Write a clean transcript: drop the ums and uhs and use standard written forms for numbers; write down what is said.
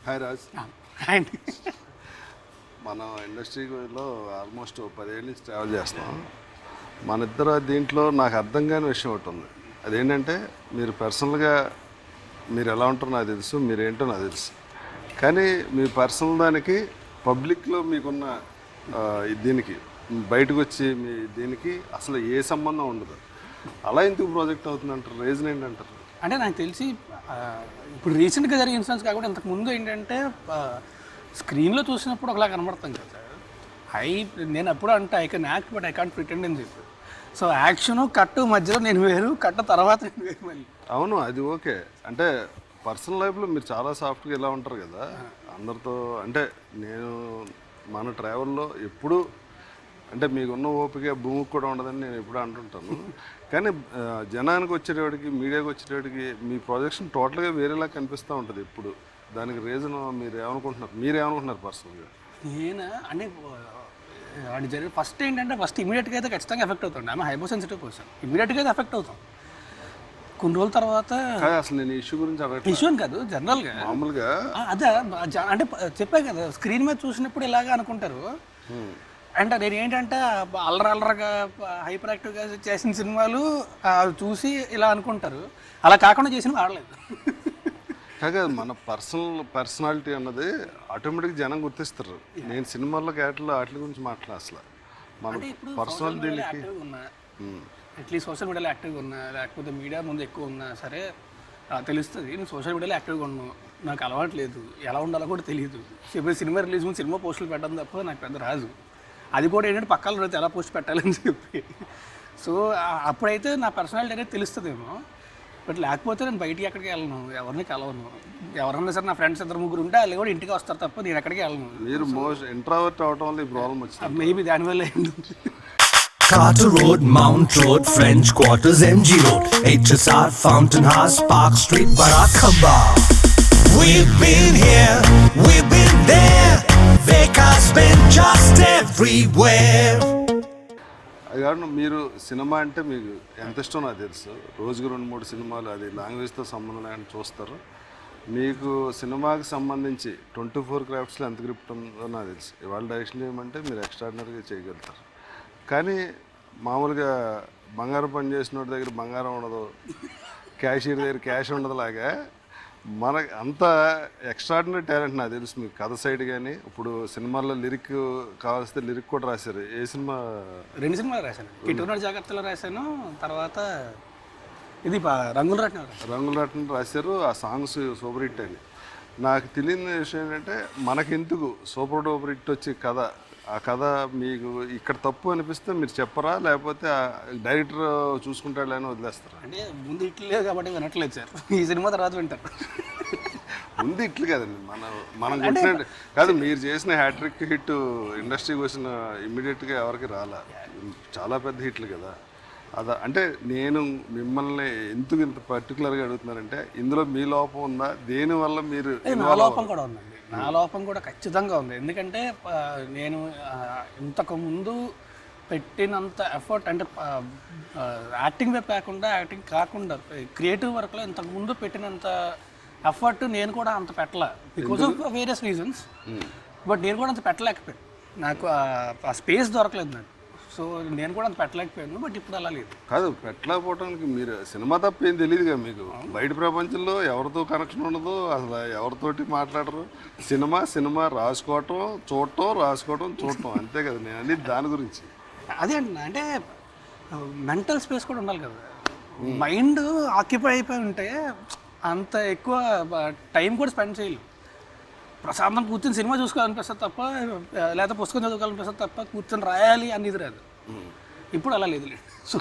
Hi Raj. అండి మనం ఇండస్ట్రీలో ఆల్మోస్ట్ 10 ఏళ్ళ నుంచి ట్రావెల్ చేస్తున్నాం. మన ఇద్దరు దీంట్లో నాకు అర్థం కాని విషయం ఒకటి ఉంది. అదేంటంటే మీరు పర్సనల్గా మీరు ఎలా ఉంటారో నాకు తెలుసు, మీరేంటో నాకు తెలుసు. కానీ మీ పర్సనల్ దానికి పబ్లిక్లో మీకున్న దీనికి బయటకు వచ్చి మీ దీనికి అసలు ఏ సంబంధం ఉండదు. అలా ఎందుకు ప్రాజెక్ట్ అవుతుంది అంటారు? రీజన్ ఏంటంటారు? అంటే నాకు తెలిసి ఇప్పుడు రీసెంట్గా జరిగిన ఇన్సిడెంట్స్ కాకుండా ఇంతకుముందు ఏంటంటే స్క్రీన్లో చూసినప్పుడు ఒకలా కనబడతాం కదా. నేను అప్పుడు అంటే I can act but I can't pretend అని చెప్పి. సో యాక్షన్ కట్టు మధ్యలో నేను వేరు, కట్ట తర్వాత నేను వేరు. మళ్ళీ అవును, అది ఓకే. అంటే పర్సనల్ లైఫ్లో మీరు చాలా సాఫ్ట్గా ఇలా ఉంటారు కదా అందరితో. అంటే నేను మన ట్రావెల్లో ఎప్పుడు అంటే మీకున్న ఓపిక భూమికి కూడా ఉండదని నేను ఎప్పుడు అంటుంటాను. కానీ జనానికి వచ్చేటప్పటికి, మీడియాకి వచ్చేటప్పటికి మీ ప్రొజెక్షన్ టోటల్గా వేరేలా కనిపిస్తూ ఉంటుంది ఎప్పుడు. దానికి రీజన్ మీరేమనుకుంటున్నారు పర్సనల్గా? నేను అంటే అది జరిగి ఫస్ట్ ఏంటంటే ఇమీడియట్గా అయితే ఖచ్చితంగా ఎఫెక్ట్ అవుతుంది. ఆమె హైపో సెన్సిటివ్ పర్సన్, ఇమీడియట్గా అయితే ఎఫెక్ట్ అవుతాం. కొన్ని రోజుల తర్వాత అసలు నేను ఇష్యూ గురించి ఇష్యూ అని కాదు, జనరల్గా మామూలుగా అదే అంటే చెప్పా కదా, స్క్రీన్ మీద చూసినప్పుడు ఇలాగా అనుకుంటారు. అంటే నేను ఏంటంటే అల్లరగా హైపర్ యాక్టివ్గా చేసిన సినిమాలు చూసి ఇలా అనుకుంటారు. అలా కాకుండా చేసినవి ఆడలేదు. కాగా మన పర్సనాలిటీ అన్నది ఆటోమేటిక్గా జనం గుర్తిస్తారు. నేను సినిమాల్లో క్యారెక్టర్లో వాటి గురించి మాట్లాడ అసలు మన పర్సనల్ దీనికి అట్లీస్ట్ సోషల్ మీడియాలో యాక్టివ్గా ఉన్నా, లేకపోతే మీడియా ముందు ఎక్కువ ఉన్నా సరే తెలుస్తుంది. నేను సోషల్ మీడియాలో యాక్టివ్గా ఉన్నాను, నాకు అలవాటు లేదు, ఎలా ఉండాలో కూడా తెలియదు. సినిమా రిలీజ్ ముందు సినిమా పోస్టులు పెట్టడం తప్ప నాకు పెద్ద రాజు. అది కూడా ఏంటంటే పక్కన రోజు ఎలా పోస్ట్ పెట్టాలని చెప్పి. సో అప్పుడైతే నా పర్సనాలిటీ అనేది తెలుస్తుందేమో. బట్ లేకపోతే నేను బయటికి ఎక్కడికి వెళ్ళను, ఎవరిని కలవను. ఎవరన్నా సరే నా ఫ్రెండ్స్ 2-3 ఉంటే వాళ్ళు కూడా ఇంటికి వస్తారు తప్ప నేను ఎక్కడికి వెళ్ళను. మీరు మోస్ట్ ఇంట్రావర్ట్ అవడం వల్ల ఈ ప్రాబ్లం వచ్చింది. మేబీ దానివల్ల ఏంటి. Carter Road, Mount Road, French Quarters, MG Road, HSR, Fountain House, Park Street, Barakamba. We've been here, we've been there, Vekas been just everywhere. అది కాదు, మీరు సినిమా అంటే మీకు ఎంత ఇష్టం నాకు తెలుసు. రోజుకు 2-3 సినిమాలు, అది లాంగ్వేజ్తో సంబంధం లేని చూస్తారు. మీకు సినిమాకి సంబంధించి 24 క్రాఫ్ట్స్లో ఎంత గ్రిప్ట్ ఉందో నాకు తెలుసు. ఇవాళ డైరెక్షన్ చేయమంటే మీరు ఎక్స్ట్రాడినరీగా చేయగలుగుతారు. కానీ మామూలుగా బంగారం పని చేసిన వాడి దగ్గర బంగారం ఉండదు, క్యాషియర్ దగ్గర క్యాష్ ఉండదు. లాగా మనకు అంత ఎక్స్ట్రాడినరీ టాలెంట్ నాకు తెలుసు మీకు. కథ సైడ్ కానీ ఇప్పుడు సినిమాల్లో లిరిక్ కావాల్స్తే లిరిక్ కూడా రాశారు. ఏ సినిమా? 2 సినిమాలు రాశాను. కిట్టునాడు జాగ్రత్తలో రాశాను, తర్వాత ఇది రంగుల రత్నం రాశారు. ఆ సాంగ్స్ సూపర్ హిట్ అని. నాకు తెలియని విషయం ఏంటంటే మనకెందుకు సూపర్ డూపర్ హిట్ వచ్చి కథ, ఆ కథ మీకు ఇక్కడ తప్పు అనిపిస్తే మీరు చెప్పరా, లేకపోతే డైరెక్టర్ చూసుకుంటాడు అని వదిలేస్తారా? అంటే ముందు ఇట్లు లేదు కాబట్టి వినట్లేదు సార్, ఈ సినిమా తర్వాత వింటారు. ముందు ఇట్లు కదండి, మనం కొట్టినట్టు కాదు. మీరు చేసిన హ్యాట్రిక్ హిట్ ఇండస్ట్రీకి వచ్చిన ఇమ్మీడియట్గా ఎవరికి రాలా, చాలా పెద్ద హిట్లు కదా. అంటే నేను మిమ్మల్ని ఎందుకు ఇంత పర్టికులర్గా అడుగుతున్నానంటే ఇందులో మీ లోపం ఉందా, దేనివల్ల మీరు? నా లోపం కూడా ఉందండి, నా లోపం కూడా ఖచ్చితంగా ఉంది. ఎందుకంటే నేను ఇంతకుముందు పెట్టినంత ఎఫర్ట్, అంటే యాక్టింగ్ వైపు కాకుండా క్రియేటివ్ వర్క్లో ఇంతకుముందు పెట్టినంత ఎఫర్ట్ నేను కూడా అంత పెట్టలే, because of various reasons. But నేను కూడా అంత పెట్టలేకపోయాను, నాకు ఆ స్పేస్ దొరకలేదు నాకు. సో నేను కూడా అంత పెట్టలేకపోయాను. బట్ ఇప్పుడు అలా లేదు. కాదు, పెట్టలేకపోవడానికి మీరు సినిమా తప్ప ఏం తెలియదు కదా మీకు. బయట ప్రపంచంలో ఎవరితో కనెక్షన్ ఉండదు, అసలు ఎవరితోటి మాట్లాడరు. సినిమా రాసుకోవటం చూడటం అంతే కదా. నేను అనేది దాని గురించి అదే అంటున్నా. అంటే మెంటల్ స్పేస్ కూడా ఉండాలి కదా. మైండ్ ఆక్యుపై అయిపోయి ఉంటే అంత ఎక్కువ టైం కూడా స్పెండ్ చేయలేం. ప్రశాంతం కూర్చొని సినిమా చూసుకోవాలనిపిస్తుంది తప్ప, లేదా పుస్తకం చదువుకోవాలనిపిస్తుంది తప్ప కూర్చొని రాయాలి అనేది రాదు. ఇప్పుడు అలా లేదు. సో